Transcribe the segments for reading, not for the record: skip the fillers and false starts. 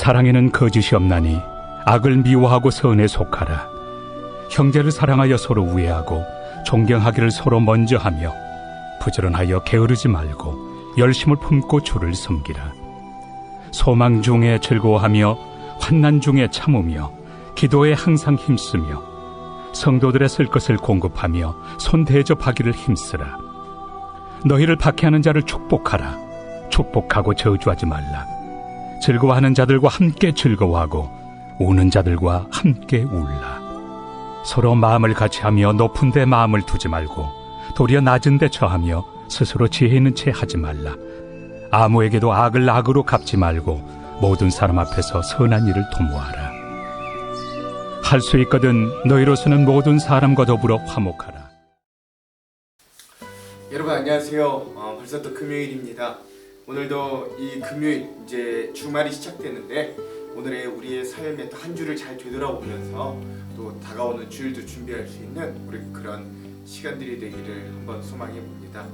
사랑에는 거짓이 없나니 악을 미워하고 선에 속하라. 형제를 사랑하여 서로 우애하고 존경하기를 서로 먼저 하며 부지런하여 게으르지 말고 열심을 품고 주를 섬기라. 소망 중에 즐거워하며 환난 중에 참으며 기도에 항상 힘쓰며 성도들의 쓸 것을 공급하며 손 대접하기를 힘쓰라. 너희를 박해하는 자를 축복하라. 축복하고 저주하지 말라. 즐거워하는 자들과 함께 즐거워하고 우는 자들과 함께 울라. 서로 마음을 같이하며 높은 데 마음을 두지 말고 도리어 낮은 데 처하며 스스로 지혜 있는 채 하지 말라. 아무에게도 악을 악으로 갚지 말고 모든 사람 앞에서 선한 일을 도모하라. 할 수 있거든 너희로서는 모든 사람과 더불어 화목하라. 여러분 안녕하세요. 벌써 또 금요일입니다. 오늘도 이 금요일 이제 주말이 시작되는데 오늘의 우리의 삶에 또 한 주를 잘 되돌아보면서 또 다가오는 주일도 준비할 수 있는 우리 그런 시간들이 되기를 한번 소망해 봅니다.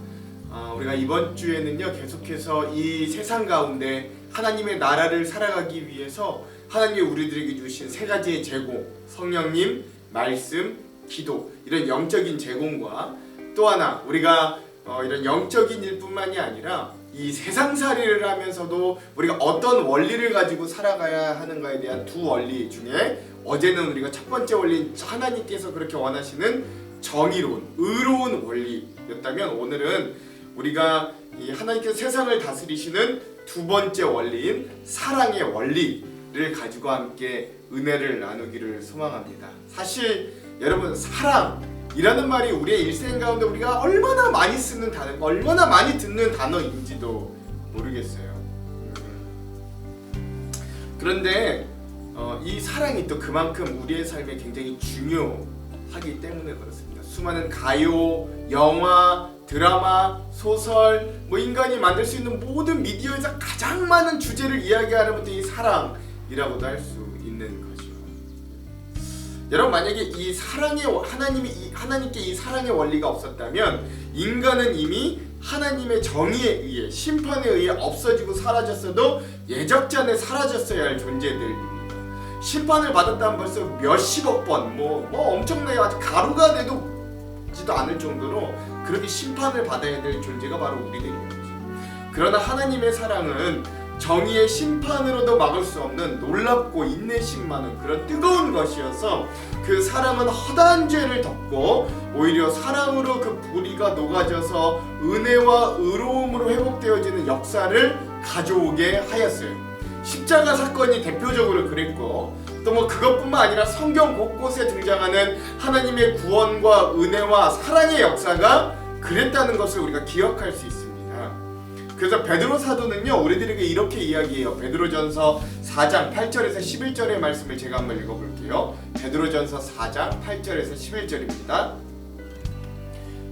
우리가 이번 주에는요 계속해서 이 세상 가운데 하나님의 나라를 살아가기 위해서 하나님이 우리들에게 주신 세 가지의 제공, 성령님, 말씀, 기도, 이런 영적인 제공과 또 하나 우리가 이런 영적인 일뿐만이 아니라 이 세상살이를 하면서도 우리가 어떤 원리를 가지고 살아가야 하는가에 대한 두 원리 중에 어제는 우리가 첫 번째 원리인 하나님께서 그렇게 원하시는 정의로운, 의로운 원리였다면 오늘은 우리가 이 하나님께서 세상을 다스리시는 두 번째 원리인 사랑의 원리를 가지고 함께 은혜를 나누기를 소망합니다. 사실 여러분 사랑이라는 말이 우리의 일생 가운데 우리가 얼마나 많이 쓰는 단어고 얼마나 많이 듣는 단어인지도 모르겠어요. 그런데 이 사랑이 또 그만큼 우리의 삶에 굉장히 중요하기 때문에 그렇습니다. 수많은 가요, 영화, 드라마, 소설, 인간이 만들 수 있는 모든 미디어에서 가장 많은 주제를 이야기하는 것도 이 사랑이라고도 할 수 있는 거죠. 여러분 만약에 이 사랑의 하나님께 이 사랑의 원리가 없었다면 인간은 이미 하나님의 정의에 의해 심판에 의해 없어지고 사라졌어도 예적전에 사라졌어야 할 존재들입니다. 심판을 받았다면 벌써 몇십억 번 엄청나게 아주 가루가 되지도 않을 정도로 그렇게 심판을 받아야 될 존재가 바로 우리들입니다. 그러나 하나님의 사랑은 정의의 심판으로도 막을 수 없는 놀랍고 인내심 많은 그런 뜨거운 것이어서 그 사랑은 허다한 죄를 덮고 오히려 사랑으로 그 불의가 녹아져서 은혜와 의로움으로 회복되어지는 역사를 가져오게 하였어요. 십자가 사건이 대표적으로 그랬고 또 그것뿐만 아니라 성경 곳곳에 등장하는 하나님의 구원과 은혜와 사랑의 역사가 그랬다는 것을 우리가 기억할 수 있습니다. 그래서 베드로 사도는요 우리들에게 이렇게 이야기해요. 베드로전서 4장 8절에서 11절의 말씀을 제가 한번 읽어볼게요. 베드로전서 4장 8절에서 11절입니다.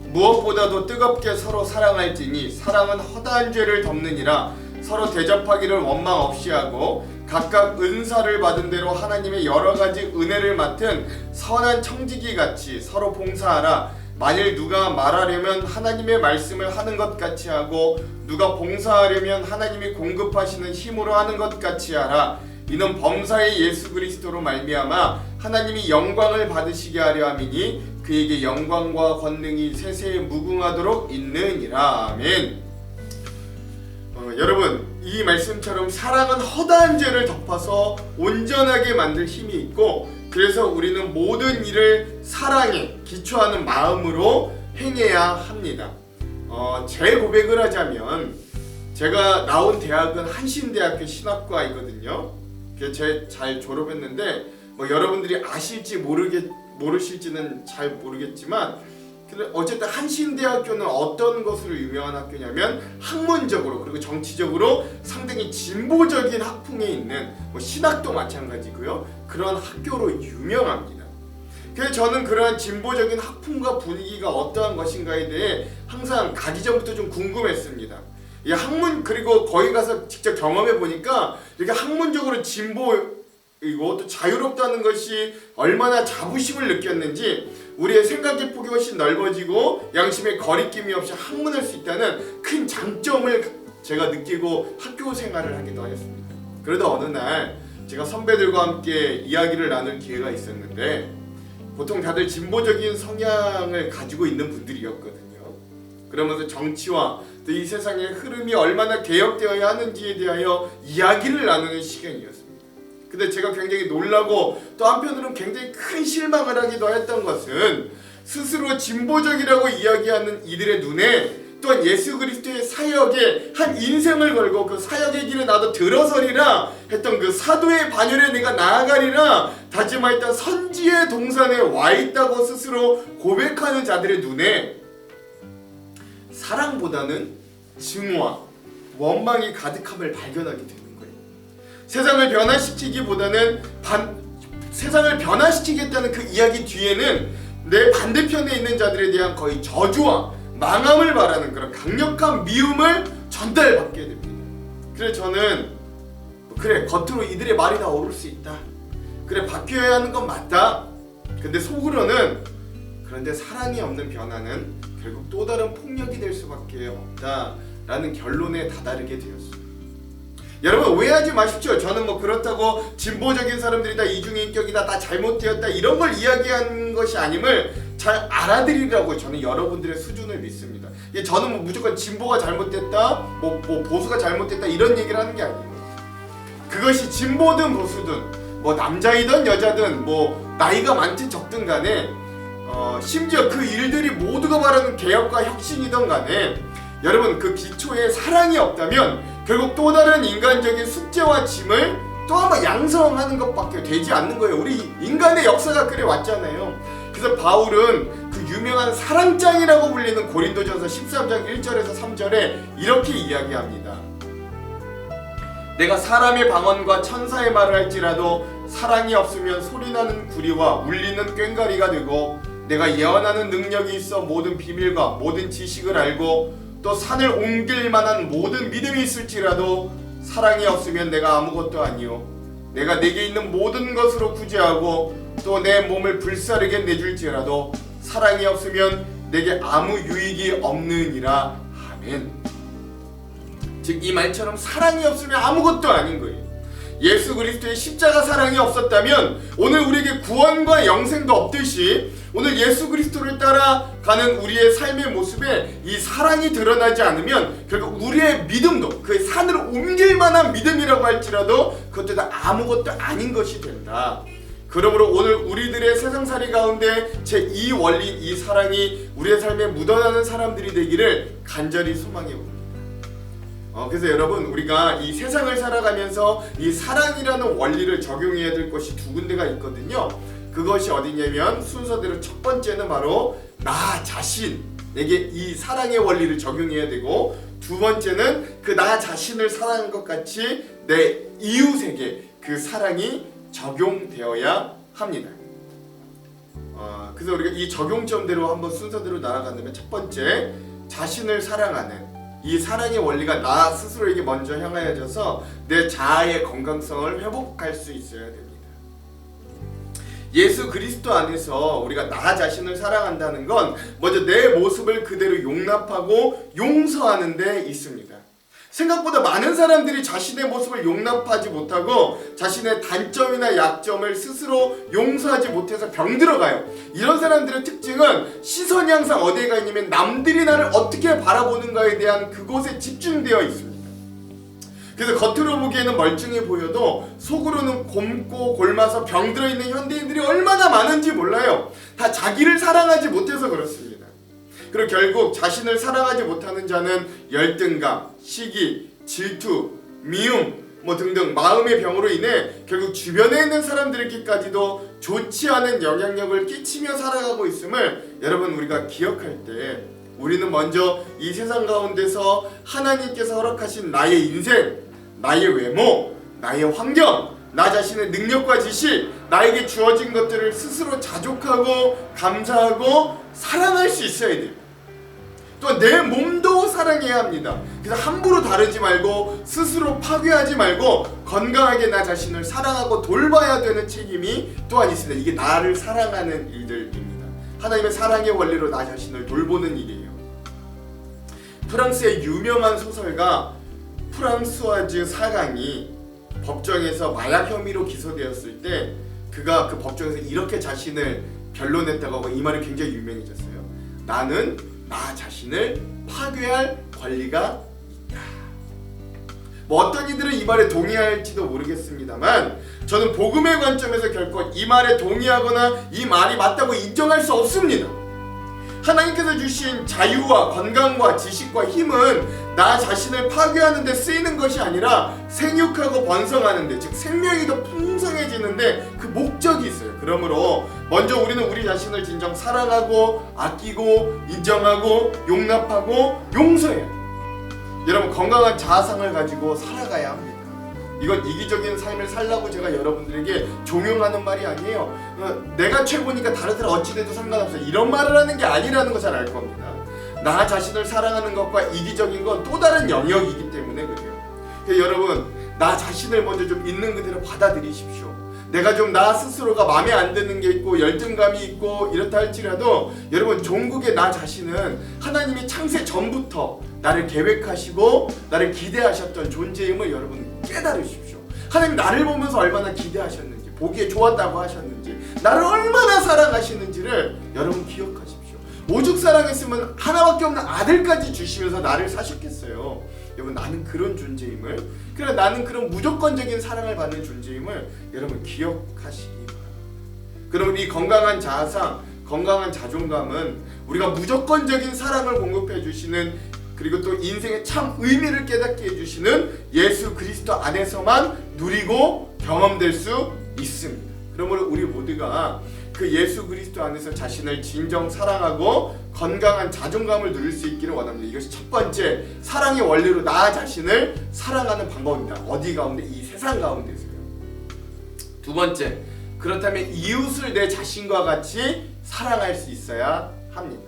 무엇보다도 뜨겁게 서로 사랑할지니 사랑은 허다한 죄를 덮느니라. 서로 대접하기를 원망 없이 하고 각각 은사를 받은 대로 하나님의 여러 가지 은혜를 맡은 선한 청지기 같이 서로 봉사하라. 만일 누가 말하려면 하나님의 말씀을 하는 것 같이 하고 누가 봉사하려면 하나님이 공급하시는 힘으로 하는 것 같이 하라. 이는 범사의 예수 그리스도로 말미암아 하나님이 영광을 받으시게 하려 함이니 그에게 영광과 권능이 세세에 무궁하도록 있느니라. 아멘. 여러분 이 말씀처럼 사랑은 허다한 죄를 덮어서 온전하게 만들 힘이 있고 그래서 우리는 모든 일을 사랑에 기초하는 마음으로 행해야 합니다. 제 고백을 하자면 제가 나온 대학은 한신대학교 신학과이거든요. 제가 잘 졸업했는데 여러분들이 아실지 모르실지는 잘 모르겠지만 근데 어쨌든 한신대학교는 어떤 것으로 유명한 학교냐면 학문적으로 그리고 정치적으로 상당히 진보적인 학풍에 있는 신학도 마찬가지고요. 그런 학교로 유명합니다. 그래서 저는 그러한 진보적인 학풍과 분위기가 어떠한 것인가에 대해 항상 가기 전부터 좀 궁금했습니다. 이 학문 그리고 거기 가서 직접 경험해 보니까 이렇게 학문적으로 진보이고 또 자유롭다는 것이 얼마나 자부심을 느꼈는지 우리의 생각의 폭이 훨씬 넓어지고 양심의 거리낌이 없이 학문할 수 있다는 큰 장점을 제가 느끼고 학교 생활을 하기도 하였습니다. 그러다 어느 날 제가 선배들과 함께 이야기를 나눌 기회가 있었는데 보통 다들 진보적인 성향을 가지고 있는 분들이었거든요. 그러면서 정치와 또 이 세상의 흐름이 얼마나 개혁되어야 하는지에 대하여 이야기를 나누는 시간이었습니다. 근데 제가 굉장히 놀라고 또 한편으로는 굉장히 큰 실망을 하기도 했던 것은 스스로 진보적이라고 이야기하는 이들의 눈에 또한 예수 그리스도의 사역에 한 인생을 걸고 그 사역의 길에 나도 들어서리라 했던 그 사도의 반열에 내가 나아가리라 다짐하였던 선지의 동산에 와 있다고 스스로 고백하는 자들의 눈에 사랑보다는 증오와 원망이 가득함을 발견하게 되는 거예요. 세상을 변화시키기보다는 세상을 변화시키겠다는 그 이야기 뒤에는 내 반대편에 있는 자들에 대한 거의 저주와 망함을 바라는 그런 강력한 미움을 전달받게 됩니다. 그래서 저는 그래, 겉으로 이들의 말이 다 옳을 수 있다. 그래, 바뀌어야 하는 건 맞다. 근데 속으로는 그런데 사랑이 없는 변화는 결국 또 다른 폭력이 될 수밖에 없다라는 결론에 다다르게 되었습니다. 여러분 오해하지 마십시오. 저는 뭐 그렇다고 진보적인 사람들이 다 이중인격이다, 다 잘못되었다 이런 걸 이야기한 것이 아님을 잘 알아들이라고 저는 여러분들의 수준을 믿습니다. 저는 뭐 무조건 진보가 잘못됐다, 뭐 보수가 잘못됐다 이런 얘기를 하는 게 아니에요. 그것이 진보든 보수든 뭐 남자이든 여자든 뭐 나이가 많든 적든 간에 심지어 그 일들이 모두가 말하는 개혁과 혁신이든 간에 여러분 그 기초에 사랑이 없다면 결국 또 다른 인간적인 숙제와 짐을 또 한번 양성하는 것밖에 되지 않는 거예요. 우리 인간의 역사가 그래 왔잖아요. 그래서 바울은 그 유명한 사랑장이라고 불리는 고린도전서 13장 1절에서 3절에 이렇게 이야기합니다. 내가 사람의 방언과 천사의 말을 할지라도 사랑이 없으면 소리나는 구리와 울리는 꽹과리가 되고 내가 예언하는 능력이 있어 모든 비밀과 모든 지식을 알고 또 산을 옮길 만한 모든 믿음이 있을지라도 사랑이 없으면 내가 아무것도 아니요 내가 내게 있는 모든 것으로 구제하고 또 내 몸을 불사르게 내줄지라도 사랑이 없으면 내게 아무 유익이 없느니라. 아멘. 즉 이 말처럼 사랑이 없으면 아무것도 아닌 거예요. 예수 그리스도의 십자가 사랑이 없었다면 오늘 우리에게 구원과 영생도 없듯이 오늘 예수 그리스도를 따라가는 우리의 삶의 모습에 이 사랑이 드러나지 않으면 결국 우리의 믿음도 그 산을 옮길 만한 믿음이라고 할지라도 그것도 다 아무것도 아닌 것이 된다. 그러므로 오늘 우리들의 세상살이 가운데 제2 원리인 이 사랑이 우리의 삶에 묻어나는 사람들이 되기를 간절히 소망해 봅니다. 그래서 여러분 우리가 이 세상을 살아가면서 이 사랑이라는 원리를 적용해야 될 것이 두 군데가 있거든요. 그것이 어디냐면 순서대로 첫 번째는 바로 나 자신에게 이 사랑의 원리를 적용해야 되고 두 번째는 그 나 자신을 사랑한 것 같이 내 이웃에게 그 사랑이 적용되어야 합니다. 그래서 우리가 이 적용점대로 한번 순서대로 나아간다면 첫 번째 자신을 사랑하는 이 사랑의 원리가 나 스스로에게 먼저 향하여져서 내 자아의 건강성을 회복할 수 있어야 됩니다. 예수 그리스도 안에서 우리가 나 자신을 사랑한다는 건 먼저 내 모습을 그대로 용납하고 용서하는 데 있습니다. 생각보다 많은 사람들이 자신의 모습을 용납하지 못하고 자신의 단점이나 약점을 스스로 용서하지 못해서 병들어가요. 이런 사람들의 특징은 시선이 항상 어디에 가 있냐면 남들이 나를 어떻게 바라보는가에 대한 그곳에 집중되어 있습니다. 그래서 겉으로 보기에는 멀쩡해 보여도 속으로는 곪고 골마서 병들어 있는 현대인들이 얼마나 많은지 몰라요. 다 자기를 사랑하지 못해서 그렇습니다. 그리고 결국 자신을 사랑하지 못하는 자는 열등감, 시기, 질투, 미움 등등 마음의 병으로 인해 결국 주변에 있는 사람들에게까지도 좋지 않은 영향력을 끼치며 살아가고 있음을 여러분 우리가 기억할 때 우리는 먼저 이 세상 가운데서 하나님께서 허락하신 나의 인생, 나의 외모, 나의 환경, 나 자신의 능력과 지식, 나에게 주어진 것들을 스스로 자족하고 감사하고 사랑할 수 있어야 돼요. 또 내 몸도 사랑해야 합니다. 그래서 함부로 다루지 말고 스스로 파괴하지 말고 건강하게 나 자신을 사랑하고 돌봐야 되는 책임이 또한 있습니다. 이게 나를 사랑하는 일들입니다. 하나님의 사랑의 원리로 나 자신을 돌보는 일이에요. 프랑스의 유명한 소설가 프랑스와즈 사강이 법정에서 마약 혐의로 기소되었을 때 그가 그 법정에서 이렇게 자신을 변론했다고 하고 이 말이 굉장히 유명해졌어요. 나는 나 자신을 파괴할 권리가 있다. 뭐 어떤 이들은 이 말에 동의할지도 모르겠습니다만 저는 복음의 관점에서 결코 이 말에 동의하거나 이 말이 맞다고 인정할 수 없습니다. 하나님께서 주신 자유와 건강과 지식과 힘은 나 자신을 파괴하는 데 쓰이는 것이 아니라 생육하고 번성하는 데, 즉 생명이 더 풍성해지는 데 그 목적이 있어요. 그러므로 먼저 우리는 우리 자신을 진정 사랑하고 아끼고 인정하고 용납하고 용서해야 해요. 여러분, 건강한 자아상을 가지고 살아가야 합니다. 이건 이기적인 삶을 살라고 제가 여러분들에게 종용하는 말이 아니에요. 내가 최고니까 다른 사람 어찌 돼도 상관없어요. 이런 말을 하는 게 아니라는 거 잘 알 겁니다. 나 자신을 사랑하는 것과 이기적인 건 또 다른 영역이기 때문에 그래요. 그래서 여러분, 나 자신을 먼저 좀 있는 그대로 받아들이십시오. 내가 좀 나 스스로가 마음에 안 드는 게 있고 열등감이 있고 이렇다 할지라도 여러분, 종국의 나 자신은 하나님이 창세 전부터 나를 계획하시고 나를 기대하셨던 존재임을 여러분 깨달으십시오. 하나님 나를 보면서 얼마나 기대하셨는지, 보기에 좋았다고 하셨는지, 나를 얼마나 사랑하시는지를 여러분 기억하십시오. 오죽 사랑했으면 하나밖에 없는 아들까지 주시면서 나를 사셨겠어요. 여러분, 나는 그런 존재임을, 그래 나는 그런 무조건적인 사랑을 받는 존재임을 여러분 기억하시기 바랍니다. 그럼 이 건강한 자아상, 건강한 자존감은 우리가 무조건적인 사랑을 공급해 주시는, 그리고 또 인생의 참 의미를 깨닫게 해주시는 예수 그리스도 안에서만 누리고 경험될 수 있습니다. 그러므로 우리 모두가 그 예수 그리스도 안에서 자신을 진정 사랑하고 건강한 자존감을 누릴 수 있기를 원합니다. 이것이 첫 번째 사랑의 원리로 나 자신을 사랑하는 방법입니다. 어디 가운데? 이 세상 가운데서요. 두 번째, 그렇다면 이웃을 내 자신과 같이 사랑할 수 있어야 합니다.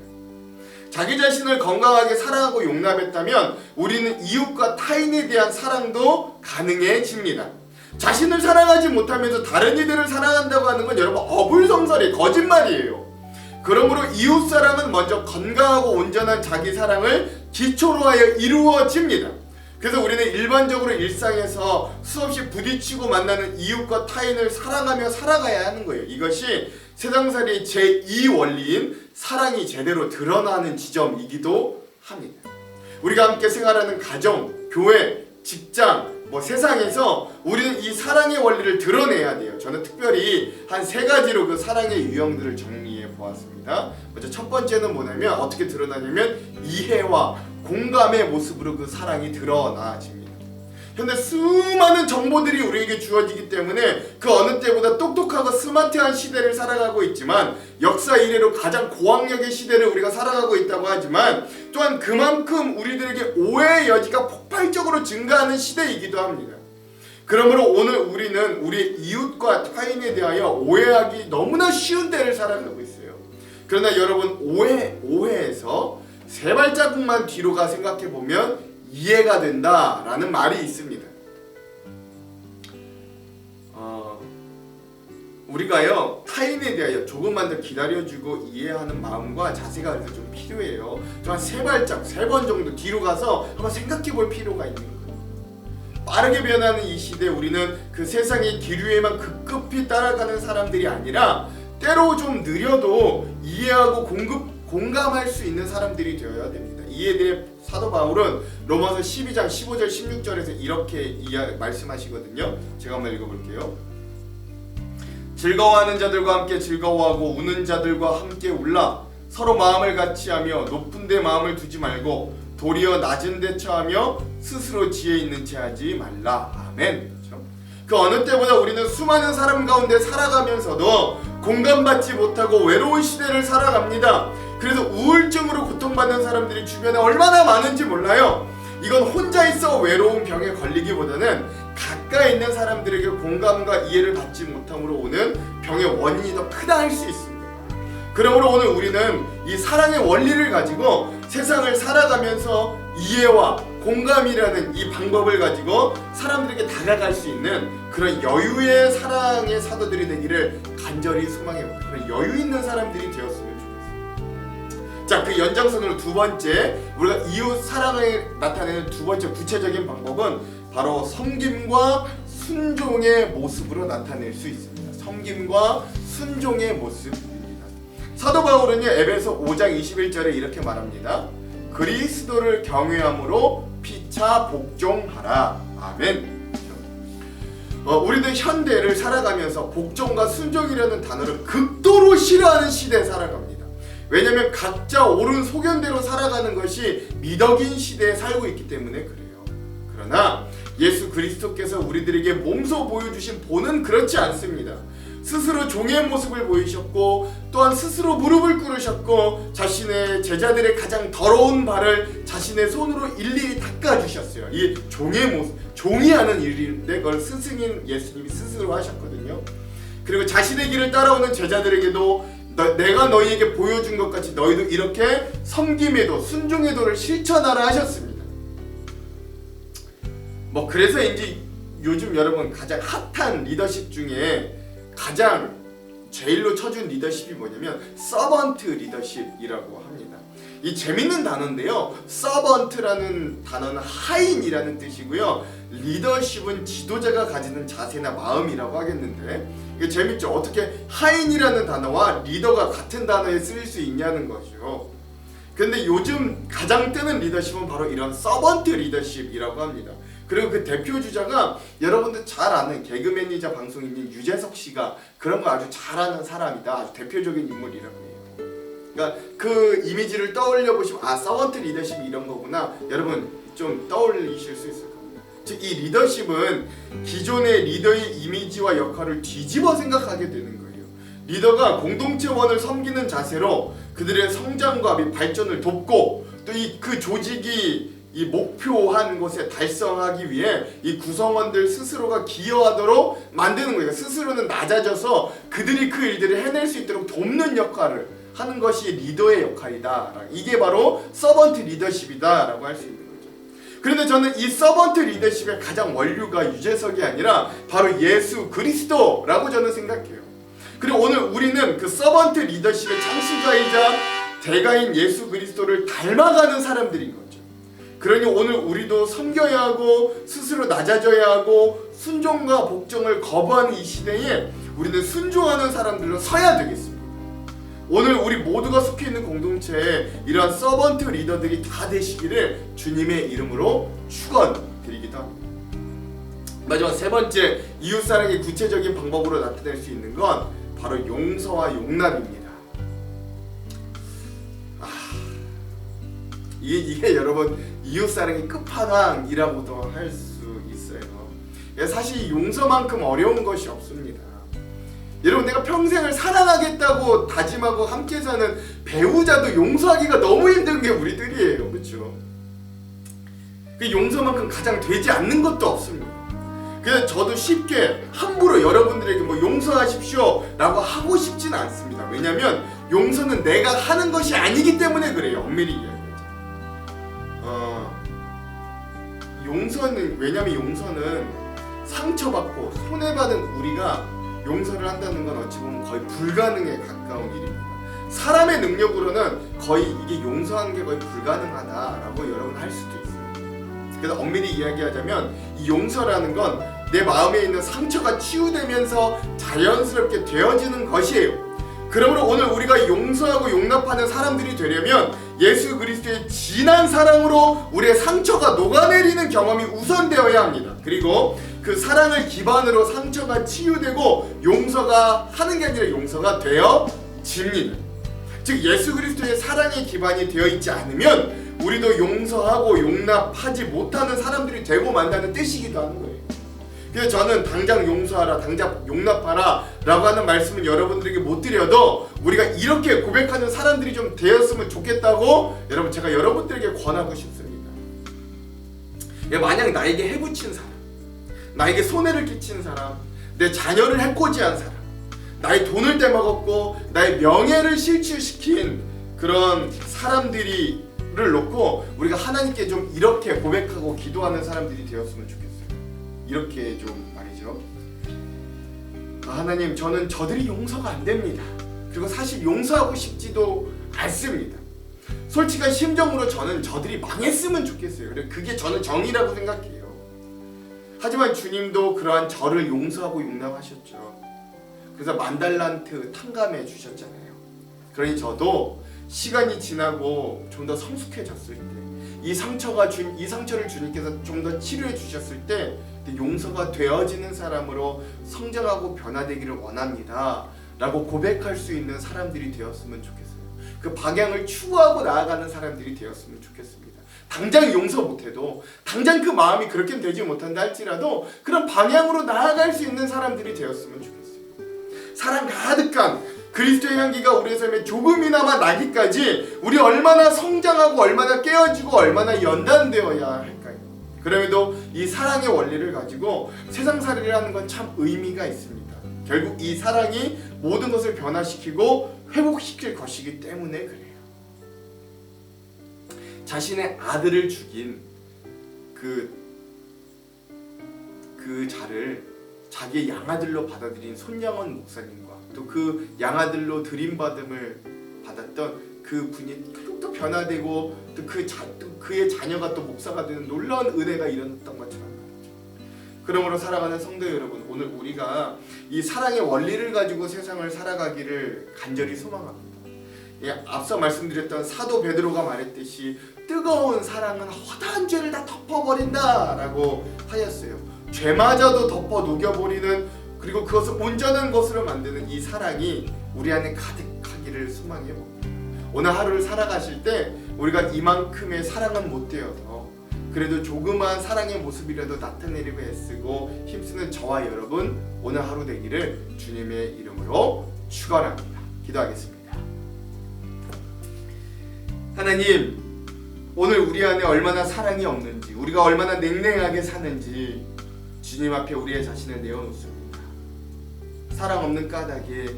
자기 자신을 건강하게 사랑하고 용납했다면 우리는 이웃과 타인에 대한 사랑도 가능해집니다. 자신을 사랑하지 못하면서 다른 이들을 사랑한다고 하는 건 여러분 어불성설이 거짓말이에요. 그러므로 이웃 사랑은 먼저 건강하고 온전한 자기 사랑을 기초로 하여 이루어집니다. 그래서 우리는 일반적으로 일상에서 수없이 부딪히고 만나는 이웃과 타인을 사랑하며 살아가야 하는 거예요. 이것이 세상살이의 제2 원리인 사랑이 제대로 드러나는 지점이기도 합니다. 우리가 함께 생활하는 가정, 교회, 직장, 세상에서 우리는 이 사랑의 원리를 드러내야 돼요. 저는 특별히 한 3가지로 그 사랑의 유형들을 정리해 보았습니다. 먼저 첫 번째는 뭐냐면 어떻게 드러나냐면 이해와 공감의 모습으로 그 사랑이 드러나집니다. 현대 수많은 정보들이 우리에게 주어지기 때문에 그 어느 때보다 똑똑하고 스마트한 시대를 살아가고 있지만 역사 이래로 가장 고학력의 시대를 우리가 살아가고 있다고 하지만 또한 그만큼 우리들에게 오해의 여지가 폭발적으로 증가하는 시대이기도 합니다. 그러므로 오늘 우리는 우리 이웃과 타인에 대하여 오해하기 너무나 쉬운 때를 살아가고 있어요. 그러나 여러분, 오해에서 3발자국만 뒤로 가 생각해보면 이해가 된다라는 말이 있습니다. 우리가요 타인에 대하여 조금만 더 기다려주고 이해하는 마음과 자세가 그래서 좀 필요해요. 좀 한 3발짝, 3번 정도 뒤로 가서 한번 생각해볼 필요가 있는 거예요. 빠르게 변하는 이 시대에 우리는 그 세상의 기류에만 급급히 따라가는 사람들이 아니라 때로 좀 느려도 이해하고 공감할 수 있는 사람들이 되어야 됩니다. 이에 대해 사도 바울은 로마서 12장 15절 16절에서 이렇게 말씀하시거든요. 제가 한번 읽어볼게요. 즐거워하는 자들과 함께 즐거워하고 우는 자들과 함께 울라. 서로 마음을 같이하며 높은 데 마음을 두지 말고 도리어 낮은 데 처하며 스스로 지혜 있는 채 하지 말라. 아멘. 그렇죠? 그 어느 때보다 우리는 수많은 사람 가운데 살아가면서도 공감받지 못하고 외로운 시대를 살아갑니다. 그래서 우울증으로 고통받는 사람들이 주변에 얼마나 많은지 몰라요. 이건 혼자 있어 외로운 병에 걸리기보다는 가까이 있는 사람들에게 공감과 이해를 받지 못함으로 오는 병의 원인이 더 크다 할 수 있습니다. 그러므로 오늘 우리는 이 사랑의 원리를 가지고 세상을 살아가면서 이해와 공감이라는 이 방법을 가지고 사람들에게 다가갈 수 있는 그런 여유의 사랑의 사도들이 되기를 간절히 소망해봅니다. 그런 여유 있는 사람들이 되었으면 좋겠습니다. 자, 그 연장선으로 두 번째, 우리가 이웃 사랑을 나타내는 두 번째 구체적인 방법은 바로 섬김과 순종의 모습으로 나타낼 수 있습니다. 섬김과 순종의 모습입니다. 사도 바울은요, 에베소 5장 21절에 이렇게 말합니다. 그리스도를 경외함으로 피차 복종하라. 아멘. 우리는 현대를 살아가면서 복종과 순종이라는 단어를 극도로 싫어하는 시대에 살아갑니다. 왜냐하면 각자 옳은 소견대로 살아가는 것이 미덕인 시대에 살고 있기 때문에 그래요. 그러나 예수 그리스도께서 우리들에게 몸소 보여주신 본은 그렇지 않습니다. 스스로 종의 모습을 보이셨고 또한 스스로 무릎을 꿇으셨고 자신의 제자들의 가장 더러운 발을 자신의 손으로 일일이 닦아주셨어요. 이 종의 모습, 종이 하는 일인데 그걸 스승인 예수님이 스스로 하셨거든요. 그리고 자신의 길을 따라오는 제자들에게도 내가 너희에게 보여준 것 같이 너희도 이렇게 섬김의 도, 순종의 도를 실천하라 하셨습니다. 그래서 이제 요즘 여러분 가장 핫한 리더십 중에 가장 제일로 쳐준 리더십이 뭐냐면 서번트 리더십이라고 합니다. 이 재밌는 단어인데요. 서번트라는 단어는 하인이라는 뜻이고요. 리더십은 지도자가 가지는 자세나 마음이라고 하겠는데 이게 재밌죠. 어떻게 하인이라는 단어와 리더가 같은 단어에 쓰일 수 있냐는 거죠. 근데 요즘 가장 뜨는 리더십은 바로 이런 서번트 리더십이라고 합니다. 그리고 그 대표 주자가 여러분들 잘 아는 개그맨이자 방송인인 유재석 씨가 그런 거 아주 잘하는 사람이다. 아주 대표적인 인물이라고 해요. 그러니까 그 이미지를 떠올려 보시면 서번트 리더십이 이런 거구나. 여러분 좀 떠올리실 수 있을 겁니다. 즉 이 리더십은 기존의 리더의 이미지와 역할을 뒤집어 생각하게 되는 거예요. 리더가 공동체원을 섬기는 자세로 그들의 성장과 및 발전을 돕고 또 그 조직이 이 목표한 것에 달성하기 위해 이 구성원들 스스로가 기여하도록 만드는 거예요. 스스로는 낮아져서 그들이 그 일들을 해낼 수 있도록 돕는 역할을 하는 것이 리더의 역할이다. 이게 바로 서번트 리더십이다라고 할 수 있는 거죠. 그런데 저는 이 서번트 리더십의 가장 원류가 유재석이 아니라 바로 예수 그리스도라고 저는 생각해요. 그리고 오늘 우리는 그 서번트 리더십의 창시자이자 대가인 예수 그리스도를 닮아가는 사람들인 거죠. 그러니 오늘 우리도 섬겨야 하고 스스로 낮아져야 하고 순종과 복종을 거부하는 이 시대에 우리는 순종하는 사람들로 서야 되겠습니다. 오늘 우리 모두가 속해 있는 공동체에 이러한 서번트 리더들이 다 되시기를 주님의 이름으로 축원드리기도 합니다. 마지막 세 번째 이웃사랑의 구체적인 방법으로 나타낼 수 있는 건 바로 용서와 용납입니다. 이게 여러분 이웃사랑의 끝판왕이라고도 할 수 있어요. 사실 용서만큼 어려운 것이 없습니다. 여러분 내가 평생을 사랑하겠다고 다짐하고 함께 사는 배우자도 용서하기가 너무 힘든 게 우리들이에요. 그렇죠? 그 용서만큼 가장 되지 않는 것도 없습니다. 그래서 저도 쉽게 함부로 여러분들에게 용서하십시오 라고 하고 싶지는 않습니다. 왜냐하면 용서는 내가 하는 것이 아니기 때문에 그래요. 엄밀히 이야기하죠. 왜냐면 용서는 상처받고 손해받은 우리가 용서를 한다는 건 어찌 보면 거의 불가능에 가까운 일입니다. 사람의 능력으로는 거의 이게 용서하는 게 거의 불가능하다라고 여러분 할 수도 있어요. 그래서 엄밀히 이야기하자면 이 용서라는 건 내 마음에 있는 상처가 치유되면서 자연스럽게 되어지는 것이에요. 그러므로 오늘 우리가 용서하고 용납하는 사람들이 되려면 예수 그리스도의 진한 사랑으로 우리의 상처가 녹아내리는 경험이 우선되어야 합니다. 그리고 그 사랑을 기반으로 상처가 치유되고 용서가 하는 게 아니라 용서가 되어집니다. 즉 예수 그리스도의 사랑의 기반이 되어 있지 않으면 우리도 용서하고 용납하지 못하는 사람들이 되고 만다는 뜻이기도 하는 거예요. 그래서 저는 당장 용서하라, 당장 용납하라 라고 하는 말씀은 여러분들에게 못 드려도 우리가 이렇게 고백하는 사람들이 좀 되었으면 좋겠다고 여러분 제가 여러분들에게 권하고 싶습니다. 만약 나에게 해붙인 사람, 나에게 손해를 끼친 사람, 내 자녀를 해코지한 사람, 나의 돈을 떼먹었고 나의 명예를 실추시킨 그런 사람들을 놓고 우리가 하나님께 좀 이렇게 고백하고 기도하는 사람들이 되었으면 좋겠어요. 이렇게 좀 말이죠. 하나님, 저는 저들이 용서가 안 됩니다. 그리고 사실 용서하고 싶지도 않습니다. 솔직한 심정으로 저는 저들이 망했으면 좋겠어요. 그게 저는 정의라고 생각해요. 하지만 주님도 그러한 저를 용서하고 용납하셨죠. 그래서 10,000달란트 탕감해 주셨잖아요. 그러니 저도 시간이 지나고 좀 더 성숙해졌을 때, 이 상처를 주님께서 좀 더 치료해 주셨을 때 용서가 되어지는 사람으로 성장하고 변화되기를 원합니다 라고 고백할 수 있는 사람들이 되었으면 좋겠어요. 그 방향을 추구하고 나아가는 사람들이 되었으면 좋겠습니다. 당장 용서 못해도, 당장 그 마음이 그렇게 되지 못한다 할지라도 그런 방향으로 나아갈 수 있는 사람들이 되었으면 좋겠어요. 사랑 가득한 그리스도의 향기가 우리의 삶에 조금이나마 나기까지 우리 얼마나 성장하고 얼마나 깨어지고 얼마나 연단되어야 할까요? 그럼에도 이 사랑의 원리를 가지고 세상살이를 하는 건 참 의미가 있습니다. 결국 이 사랑이 모든 것을 변화시키고 회복시킬 것이기 때문에 그래요. 자신의 아들을 죽인 그 자를 자기의 양아들로 받아들인 손양원 목사님과 또 그 양아들로 드림받음을 받았던 그 분이 또 변화되고 또 그의 자녀가 또 목사가 되는 놀라운 은혜가 일어났던 것처럼 말이죠. 그러므로 살아가는 성도 여러분, 오늘 우리가 이 사랑의 원리를 가지고 세상을 살아가기를 간절히 소망합니다. 예, 앞서 말씀드렸던 사도 베드로가 말했듯이 뜨거운 사랑은 허다한 죄를 다 덮어버린다 라고 하였어요. 죄마저도 덮어 녹여버리는, 그리고 그것을 온전한 것으로 만드는 이 사랑이 우리 안에 가득하기를 소망해 봅니다. 오늘 하루를 살아가실 때 우리가 이만큼의 사랑은 못 되어도 그래도 조그마한 사랑의 모습이라도 나타내려고 애쓰고 힘쓰는 저와 여러분, 오늘 하루 되기를 주님의 이름으로 축원합니다. 기도하겠습니다. 하나님, 오늘 우리 안에 얼마나 사랑이 없는지, 우리가 얼마나 냉랭하게 사는지 주님 앞에 우리의 자신을 내어놓습니다. 사랑 없는 까닭에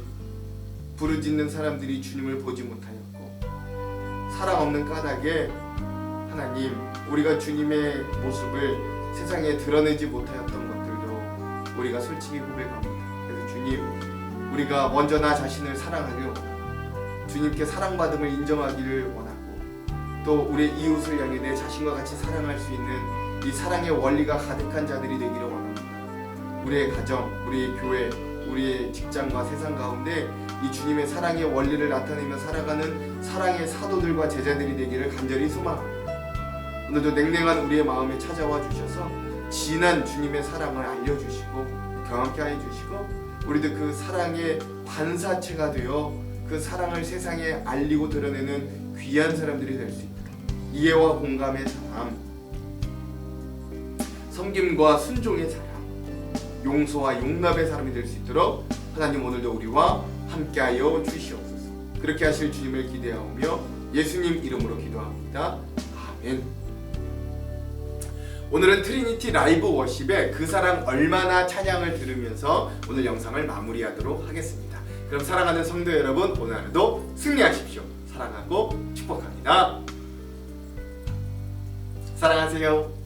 부르짖는 사람들이 주님을 보지 못하였고, 사랑 없는 까닭에 하나님, 우리가 주님의 모습을 세상에 드러내지 못하였던 것들도 우리가 솔직히 고백합니다. 그래서 주님, 우리가 먼저 나 자신을 사랑하기를 원하고 주님께 사랑받음을 인정하기를 원하고 또 우리 이웃을 향해 내 자신과 같이 사랑할 수 있는 이 사랑의 원리가 가득한 자들이 되기를 원합니다. 우리의 가정, 우리의 교회, 우리의 직장과 세상 가운데 이 주님의 사랑의 원리를 나타내며 살아가는 사랑의 사도들과 제자들이 되기를 간절히 소망합니다. 오늘도 냉랭한 우리의 마음에 찾아와 주셔서 진한 주님의 사랑을 알려주시고 경험케 해주시고 우리도 그 사랑의 반사체가 되어 그 사랑을 세상에 알리고 드러내는 귀한 사람들이 될 수 있도록 이해와 공감의 사람, 섬김과 순종의 사람, 용서와 용납의 사람이 될 수 있도록 하나님 오늘도 우리와 함께하여 주시옵소서. 그렇게 하실 주님을 기대하오며 예수님 이름으로 기도합니다. 아멘. 오늘은 트리니티 라이브 워십의 그 사랑 얼마나 찬양을 들으면서 오늘 영상을 마무리하도록 하겠습니다. 그럼 사랑하는 성도 여러분, 오늘 하루도 승리하십시오. 사랑하고 축복합니다. 사랑하세요.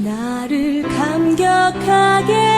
나를 감격하게